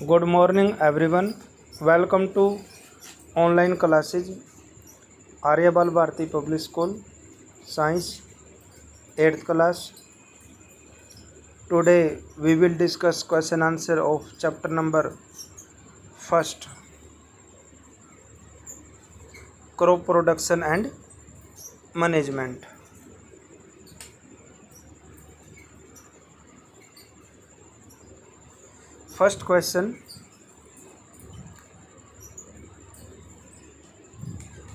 Good morning, everyone. Welcome to online classes. Aryabal Bharati Public School, Science, 8th class. Today we will discuss question answer of chapter number first, crop production and management. First question.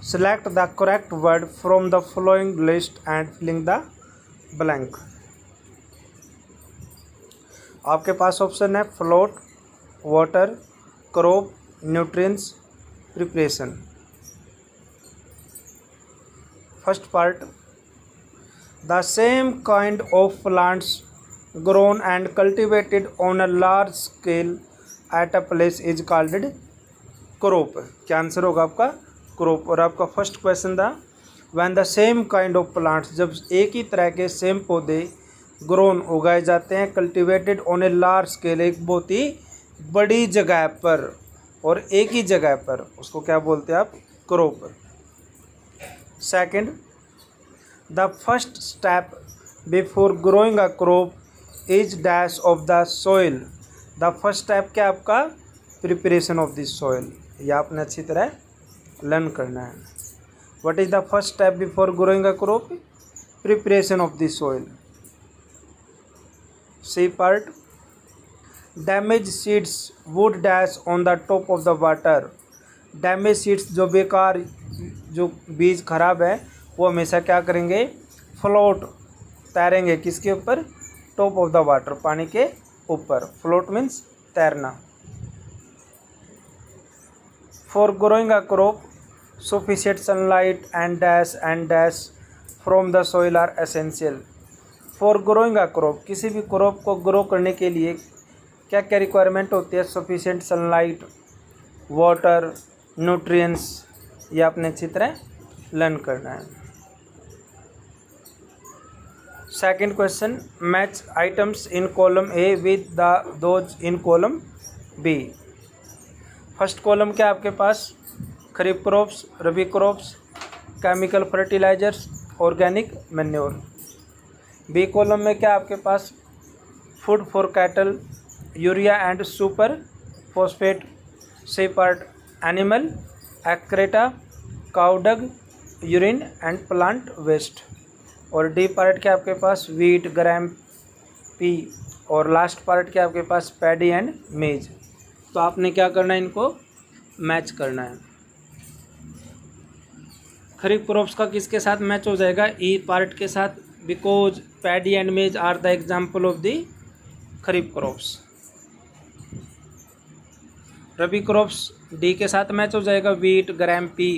Select the correct word from the following list and filling the blank. आपके पास option है float, water, crop, nutrients, preparation. First part. The same kind of plants grown and cultivated on a large scale at a place is called crop. क्या answer होगा आपका? Crop. और आपका first question था when the same kind of plants, जब एक ही तरह के सेम पौधे ग्रोन उगाए जाते हैं, cultivated on a large scale, एक बहुत ही बड़ी जगह पर और एक ही जगह पर, उसको क्या बोलते हैं आप? Crop. Second. The first step before growing a crop is dash of the soil. The first step क्या आपका? Preparation of the soil. यह आपने अच्छी तरह लर्न करना है. What is the first step before growing a crop? Preparation of the soil. C part. Damage seeds would dash on the top of the water. Damage seeds, जो बेकार, जो बीज खराब है, वो हमेशा क्या करेंगे? फ्लोट, तैरेंगे. किसके ऊपर? टॉप ऑफ द वाटर, पानी के ऊपर. फ्लोट मीन्स तैरना. For growing a crop sufficient sunlight and dash from the soil are essential. For growing a crop, किसी भी क्रॉप को ग्रो करने के लिए क्या क्या रिक्वायरमेंट होती है? Sufficient sunlight, water, nutrients. ये आपने अच्छी तरह लर्न करना है. Second question. Match items in column A with the those in column B. First column क्या आपके पास? Kharif crops, rabi crops, chemical fertilisers, organic manure. B column में क्या आपके पास? Food for cattle, urea and super phosphate. C part. Animal excreta, cow dung, urine and plant waste. और D part क्या आपके पास? Wheat, gram, P. और लास्ट पार्ट क्या आपके पास? पैडी एंड मेज. तो आपने क्या करना है? इनको मैच करना है. खरीफ क्रॉप्स का किसके साथ मैच हो जाएगा? ई पार्ट के साथ, because paddy and maize are the example of the kharif crops. Rabi crops D के साथ मैच हो जाएगा. Wheat, gram, pea,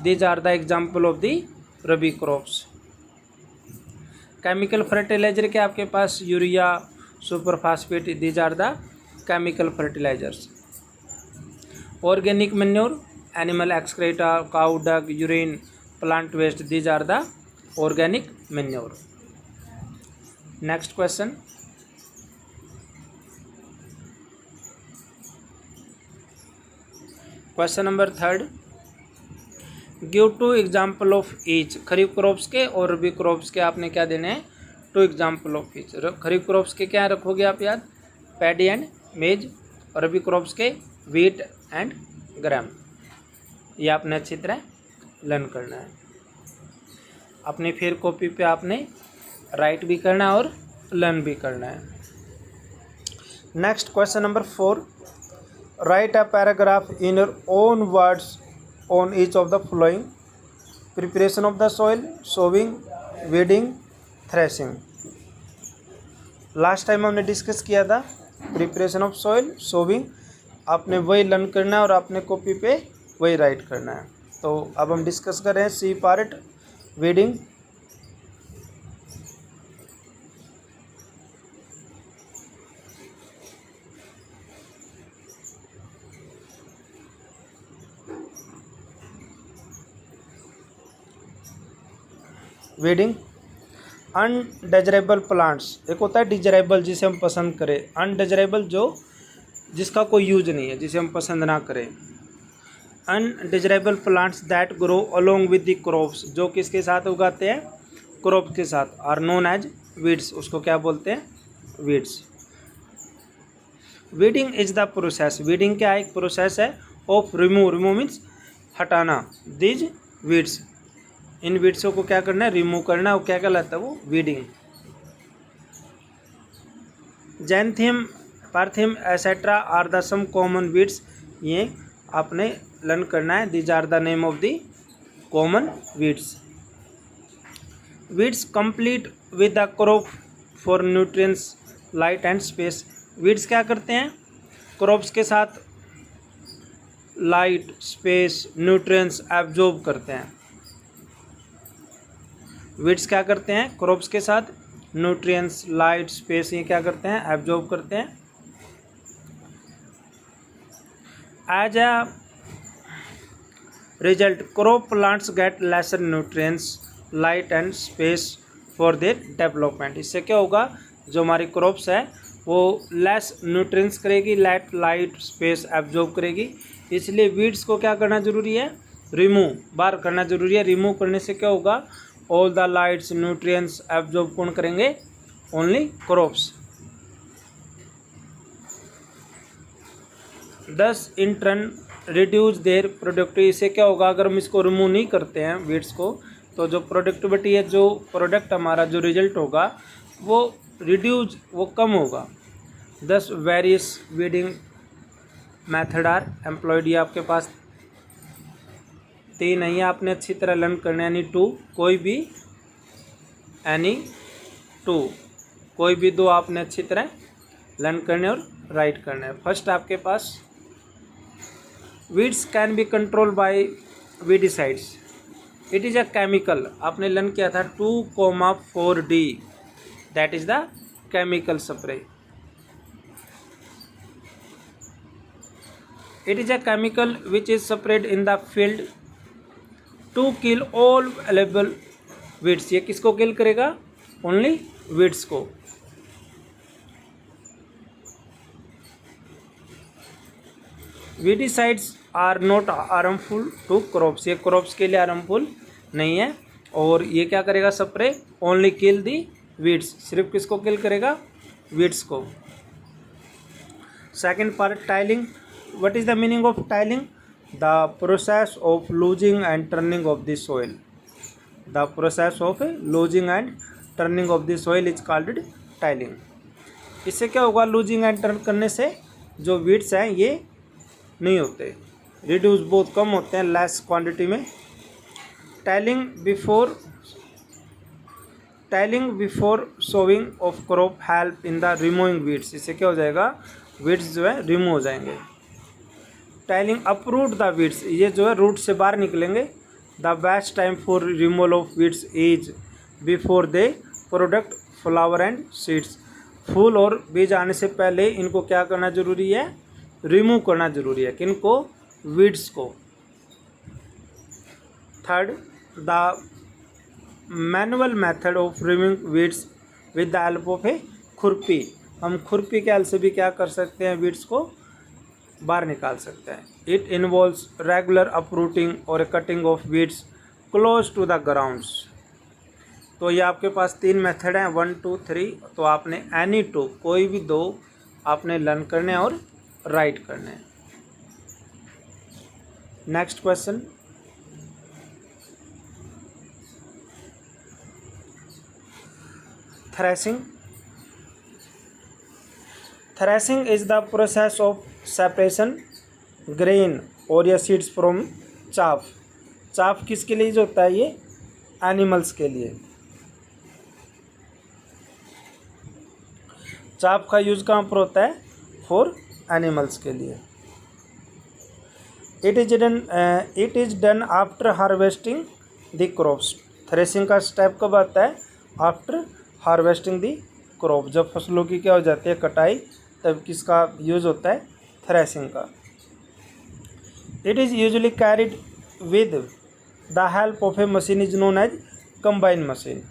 these are the example of the rabi crops. Chemical fertiliser के आपके पास? Urea, super phosphate, these are the chemical fertilisers. Organic manure, animal excreta, cow dung, urine, plant waste, these are the organic manure. Next question. Question number third. Give two example of each. Kharif crops के और rabi crops के आपने क्या देने हैं? Two example of each. Kharif crops के क्या रखोगे आप याद? Paddy and maize. और रबी क्रॉप्स के वीट एंड ग्राम. ये आपने अच्छी तरह लर्न करना है. अपनी फिर कॉपी पे आपने राइट भी करना है और लर्न भी करना है. Next question number 4. Right a paragraph in your own words on each of the following. Preparation of the soil, sowing, weeding, threshing. Last time हमने डिस्कस किया था प्रिपरेशन ऑफ सॉइल, सोविंग. आपने वही लर्न करना है और आपने कॉपी पे वही राइट करना है. तो अब हम डिस्कस कर रहे हैं C part, weeding. Weeding. Undesirable plants, एक होता है डिजायरेबल जिसे हम पसंद करें. अनडिजायरेबल जो जिसका कोई यूज नहीं है, जिसे हम पसंद ना करें। Undesirable plants that grow along with the crops, जो किसके साथ उगाते हैं, क्रॉप के साथ, आर नोन एज वीड्स, उसको क्या बोलते हैं, weeds. Weeding is the process, weeding क्या है, एक प्रोसेस है ऑफ रिमूव मीन्स हटाना, दिज वीड्स, इन वीड्सों को क्या करना है, रिमूव करना, वो क्या कहलाता है, वो weeding. Xanthium, parthenium etcetera are the some common weeds, ये आपने लर्न करना है, these are the name of the common weeds. Weeds complete with the crop for nutrients light and space, weeds क्या करते हैं, क्रॉप्स के साथ लाइट स्पेस न्यूट्रिएंट्स एब्जॉर्ब करते हैं। वीड्स क्या करते हैं, क्रॉप्स के साथ न्यूट्रिएंट्स लाइट स्पेस ये क्या करते हैं, एब्जॉर्ब करते हैं। As a result crop plants get lesser nutrients light and space for their development, इससे क्या होगा, जो हमारी क्रॉप्स है वो लेस न्यूट्रिएंट्स करेगी, लाइट स्पेस एब्जॉर्ब करेगी, इसलिए वीड्स को क्या करना जरूरी है, रिमूव, बाहर करना जरूरी है। रिमूव करने से क्या होगा, all the lights nutrients absorb कौन करेंगे, ओनली क्रॉप्स। दस in turn reduce their productivity, इससे क्या होगा, अगर हम इसको रिमूव नहीं करते हैं वीड्स को, तो जो प्रोडक्टिविटी है, जो प्रोडक्ट हमारा जो रिजल्ट होगा वो रिड्यूस, वो कम होगा। 10 various weeding method are employed, ये आपके पास 3 नहीं है, आपने अच्छी तरह लर्न करना है, यानी 2, कोई भी एनी 2, कोई भी 2 आपने अच्छी तरह लर्न करने और राइट करना है। फर्स्ट आपके पास weeds can be control by weedicides, it is a chemical, आपने लर्न किया था 2,4D, that is the chemical spray. It is a chemical which is spread in the field to kill all available weeds, ये किसको kill करेगा, only weeds को। Weedicides are not harmful to crops, ये crops के लिए harmful नहीं है, और ये क्या करेगा, spray only kill the weeds, सिर्फ किसको किल करेगा, वीड्स को। Second part tiling, what is the meaning of tiling, the process of losing and turning of the soil, the process of losing and turning of the soil is called tiling. इससे क्या होगा, losing and turn करने से जो weeds हैं ये नहीं होते, रिड्यूस बहुत कम होते हैं, लेस क्वांटिटी में। Tiling before sowing of crop help in the removing weeds, इससे क्या हो जाएगा, वीड्स जो है रिमूव हो जाएंगे। टाइलिंग अपरूट द वीड्स, ये जो है रूट से बाहर निकलेंगे। The best time for removal of weeds is before they product flower and seeds, फूल और बीज आने से पहले इनको क्या करना जरूरी है, रिमूव करना जरूरी है, किनको, वीड्स को। Third, the manual method of removing weeds with the help of a khurpi, हम खुरपी के हेल्प से भी क्या कर सकते हैं, वीड्स को बाहर निकाल सकते हैं। इट इन्वॉल्व्स रेगुलर अपरूटिंग और cutting of weeds close to the grounds. तो ये आपके पास 3 मेथड हैं, 1, 2, 3, तो आपने एनी 2, कोई भी 2 आपने लर्न करने और राइट करने। Next question, threshing. Threshing is the process of separation grain और या सीड्स फ्रॉम चाफ। चाफ किसके लिए यूज होता है, ये एनिमल्स के लिए। चाफ का यूज कहाँ पर होता है, फॉर एनिमल्स के लिए। It is done after harvesting the crops, threshing का स्टेप कब आता है, आफ्टर हार्वेस्टिंग दी क्रॉप, जब फसलों की क्या हो जाती है, कटाई, तब किसका यूज़ होता है, थ्रेसिंग का। It is usually carried with the help of a machine is known as combine machine,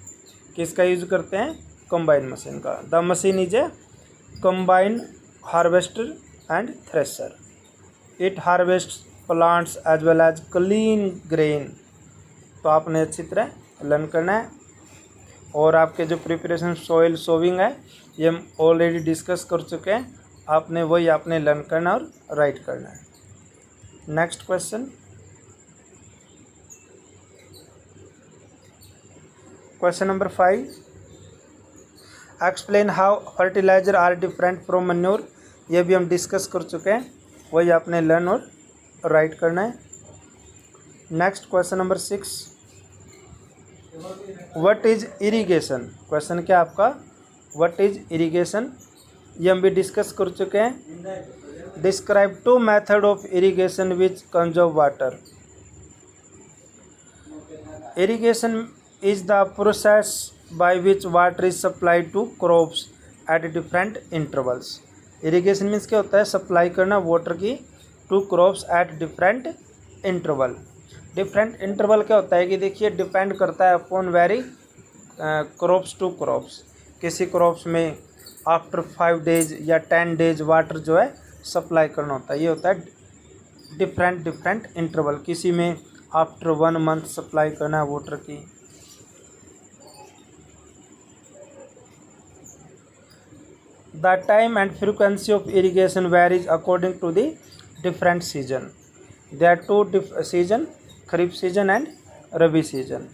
किसका यूज करते हैं, कंबाइन मशीन का। The machine is a combine harvester and thresher. It harvests plants as well as clean grain. तो आपने अच्छी तरह learn करना है। और आपके जो प्रिपरेशन सॉइल सोविंग है ये हम ऑलरेडी डिस्कस कर चुके हैं, आपने वही आपने लर्न करना और राइट करना है। Next question, question number 5, explain how fertiliser are different from manure. ये भी हम डिस्कस कर चुके हैं, वही आपने लर्न और राइट करना है। Next question number 6, what is irrigation. Question क्या आपका, व्हाट इज इरिगेशन, ये हम भी डिस्कस कर चुके हैं। Describe 2 method of irrigation which conserve water. Irrigation is the process by which water is supplied to crops at different intervals. irrigation means क्या होता है, सप्लाई करना वाटर की to crops at different interval. Different interval क्या होता है कि देखिए डिपेंड करता है upon vary crops to crops. किसी क्रॉप्स में आफ्टर 5 डेज या 10 डेज वाटर जो है सप्लाई करना होता है, ये होता है डिफरेंट इंटरवल। किसी में आफ्टर 1 मंथ सप्लाई करना है वाटर की। The time and frequency of irrigation varies according to the different season. There are 2 season, Kharif season and Rabi season.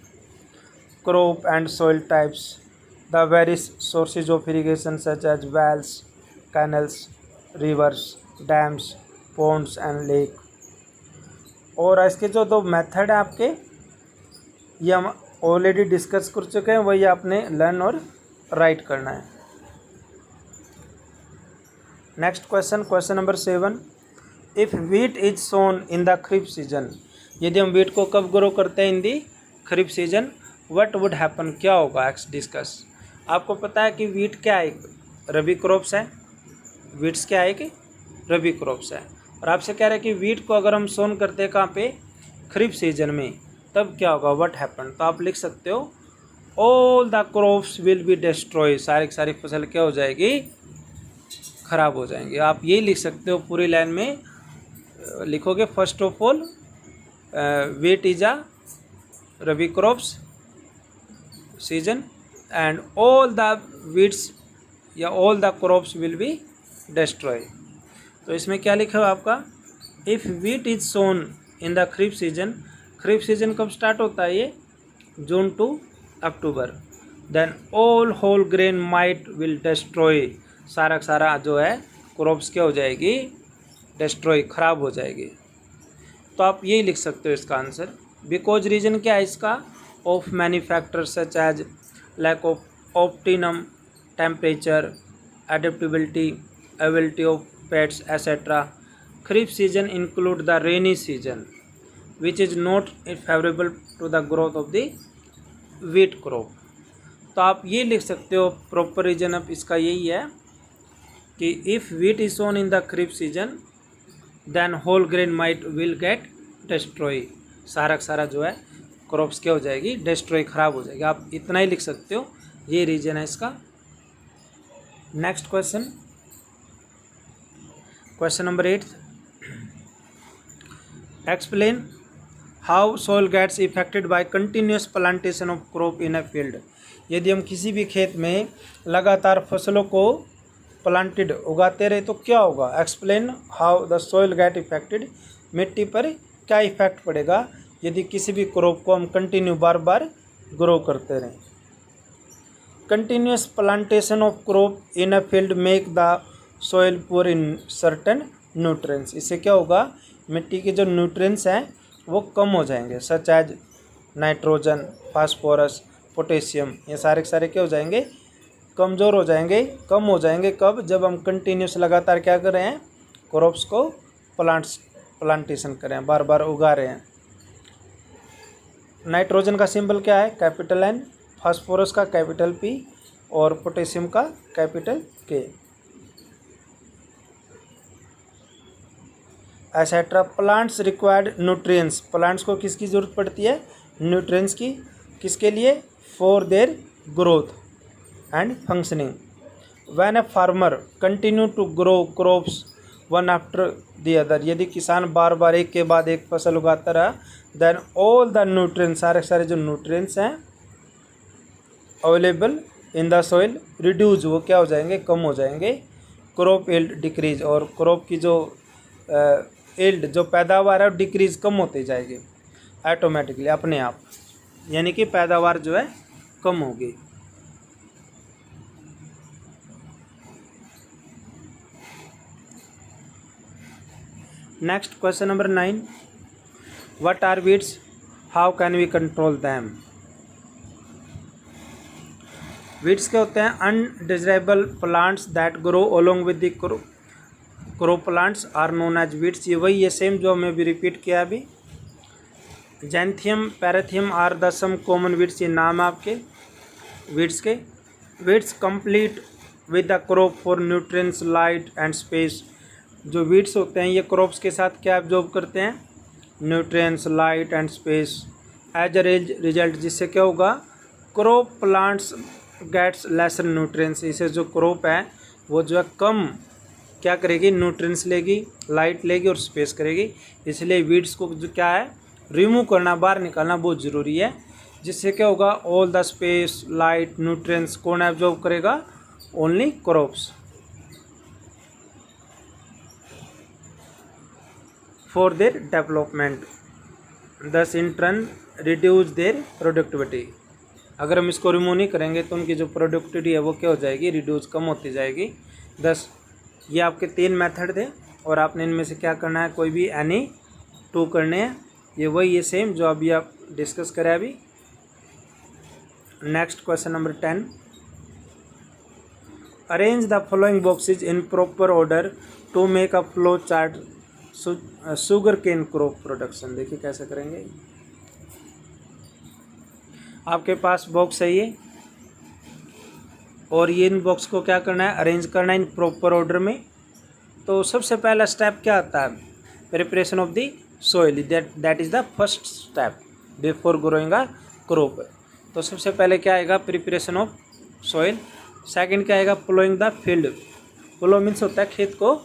Crop and soil types. The various sources of irrigation such as wells, canals, rivers, dams, ponds and lake. और इसके जो 2 method है आपके, ये हम already discuss कर चुके हैं, वही आपने लर्न और राइट करना है। Next question, question number 7, if wheat is sown in the kharif season. यदि हम वीट को कब ग्रो करते हैं in the kharif season, what would happen, क्या होगा, एक्स डिस्कस। आपको पता है कि वीट क्या है, रबी क्रॉप्स है, वीट्स क्या है कि रबी क्रॉप्स है। और आपसे कह रहे हैं कि वीट को अगर हम सोन करते हैं कहाँ पे, खरीफ सीजन में, तब क्या होगा, व्हाट हैपन। तो आप लिख सकते हो all the crops will be destroy, सारी की सारी फसल क्या हो जाएगी, ख़राब हो जाएंगे। आप यही लिख सकते हो, पूरी लाइन में लिखोगे, first of all wheat is a rabi crops season and all the wheats या all the crops will be destroy. तो इसमें क्या लिखा हुआ आपका, if wheat is sown in the kharif season. Kharif season कब स्टार्ट होता है, ये June to October. Then all whole grain might will destroy, सारा सारा जो है क्रॉप्स क्या हो जाएगी, डिस्ट्रॉय, ख़राब हो जाएगी। तो आप यही लिख सकते हो इसका आंसर। बिकॉज रीजन क्या है इसका, of many factors such as lack of optimum temperature, adaptability, availability of pets etcetera. Kharif season include the rainy season which is not favourable to the growth of the wheat crop. तो आप ये लिख सकते हो, proper reason अब इसका यही है कि if wheat is sown in the kharif season then whole grain might will get destroy, सारा सारा जो है क्रॉप्स क्या हो जाएगी, डिस्ट्रॉय, ख़राब हो जाएगी। आप इतना ही लिख सकते हो, ये रीजन है इसका। Next question, question number 8, explain how soil gets affected by continuous plantation of crop in a field. यदि हम किसी भी खेत में लगातार फसलों को प्लांटेड उगाते रहे तो क्या होगा। Explain how the soil get affected, मिट्टी पर क्या इफेक्ट पड़ेगा यदि किसी भी क्रॉप को हम कंटिन्यू बार बार ग्रो करते रहें। Continuous plantation of crop in a field make the soil poor in certain nutrients. इससे क्या होगा, मिट्टी के जो न्यूट्रिएंट्स हैं वो कम हो जाएंगे, such as nitrogen, phosphorus, potassium, ये सारे के सारे क्या हो जाएंगे, कमज़ोर हो जाएंगे, कम हो जाएंगे। कब, जब हम कंटिन्यूस लगातार क्या कर रहे हैं, क्रॉप्स को प्लांटेशन कर रहे हैं, बार बार उगा रहे हैं। नाइट्रोजन का सिंबल क्या है, कैपिटल N, फास्फोरस का कैपिटल P और पोटेशियम का capital K। Etcetera, plants required nutrients, plants को किसकी ज़रूरत पड़ती है, न्यूट्रिएंट्स की, किसके लिए, for their growth and functioning. When a farmer continue to grow crops one after the other, यदि किसान बार बार एक के बाद एक फसल उगाता रहा, देन ऑल द न्यूट्रिएंट्स, सारे सारे जो न्यूट्रिएंट्स हैं available in the soil reduce, वो क्या हो जाएंगे, कम हो जाएंगे। क्रॉप यील्ड डिक्रीज, और क्रॉप की जो यील्ड जो पैदावार है डिक्रीज कम होती जाएगी ऑटोमेटिकली अपने आप, यानी कि पैदावार जो है कम होगी। Next question number 9, what are weeds, how can we control them. Weeds क्या होते हैं, undesirable plants that grow along with the crop plants are known as weeds. ये वही है सेम जो हमें भी रिपीट किया अभी। Xanthium parthenium are the some common weeds, ये नाम है आपके वीड्स के। Weeds complete with the crop for nutrients light and space. जो वीड्स होते हैं ये क्रॉप्स के साथ क्या एब्जॉर्ब करते हैं, nutrients light and space. As a result जिससे क्या होगा, crop plants gets lesser nutrients, इसे जो क्रॉप है वो जो है कम क्या करेगी, न्यूट्रिएंट्स लेगी, लाइट लेगी और स्पेस करेगी। इसलिए वीड्स को जो क्या है रिमूव करना, बाहर निकालना बहुत ज़रूरी है। जिससे क्या होगा, all the space light nutrients कौन एब्जॉर्ब करेगा, only crops. For their development this in turn reduce their productivity. अगर हम इसको रिमूव नहीं करेंगे तो उनकी जो प्रोडक्टिविटी है वो क्या हो जाएगी, रिड्यूस कम होती जाएगी। 10 ये आपके 3 मेथड थे और आपने इनमें से क्या करना है, कोई भी एनी 2 करने हैं। ये वही है सेम जो अभी आप डिस्कस करें अभी। Next question number 10, arrange the following boxes in proper order to make a flow chart sugar cane crop production. देखिए कैसे करेंगे। आपके पास बॉक्स है ये, और ये इन बॉक्स को क्या करना है, अरेंज करना है इन प्रॉपर ऑर्डर में। तो सबसे पहला स्टेप क्या आता है, preparation of the soil, that is the first step before growing a crop. तो सबसे पहले क्या आएगा, प्रिपरेशन ऑफ सोइल। सेकंड क्या आएगा, ploughing the field. Plough means होता है खेत को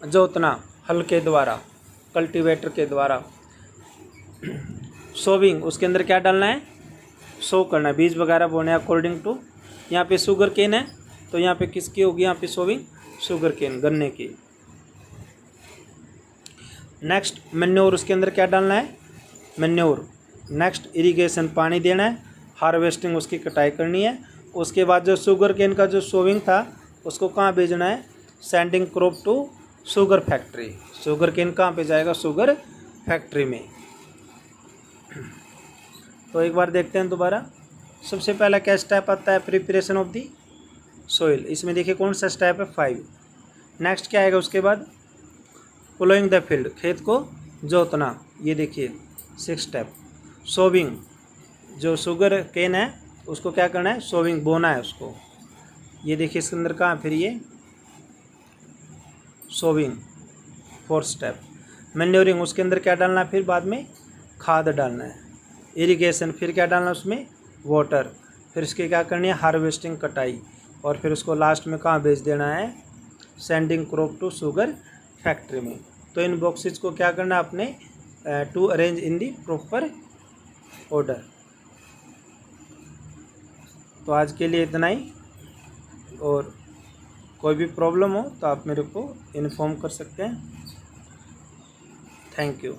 जोतना हल के द्वारा, कल्टीवेटर के द्वारा। सोविंग, उसके अंदर क्या डालना है, सो करना है, बीज वगैरह बोने अकॉर्डिंग टू। यहाँ पे शुगर केन है तो यहाँ पे किसकी होगी, यहाँ पे सोविंग शुगर केन गन्ने की। नेक्स्ट मैन्योर, उसके अंदर क्या डालना है, मैन्योर। नेक्स्ट इरिगेशन, पानी देना है। हार्वेस्टिंग, उसकी कटाई करनी है। उसके बाद जो शुगर केन का जो सोविंग था उसको कहाँ भेजना है, sending crop to sugar factory. Sugar cane कहाँ पे जाएगा, शुगर फैक्ट्री में। तो एक बार देखते हैं दोबारा। सबसे पहला क्या स्टेप आता है, प्रिपरेशन ऑफ दी सोइल। इसमें देखिए कौन सा स्टेप है, 5। नेक्स्ट क्या आएगा उसके बाद, प्लोइंग द फील्ड, खेत को जोतना, ये देखिए 6 स्टेप। सोविंग, जो शुगर केन है उसको क्या करना है, सोविंग बोना है उसको, ये देखिए इसके अंदर कहाँ फिर ये सोविंग 4th स्टेप। मैन्योरिंग, उसके अंदर क्या डालना है, फिर बाद में खाद डालना है। इरिगेशन, फिर क्या डालना है उसमें, वाटर। फिर इसके क्या करनी है, हार्वेस्टिंग कटाई, और फिर उसको लास्ट में कहाँ भेज देना है, sending crop to sugar factory में। तो इन बॉक्सेस को क्या करना है आपने, to arrange in the proper order. तो आज के लिए इतना ही, और कोई भी प्रॉब्लम हो तो आप मेरे को इन्फॉर्म कर सकते हैं। Thank you.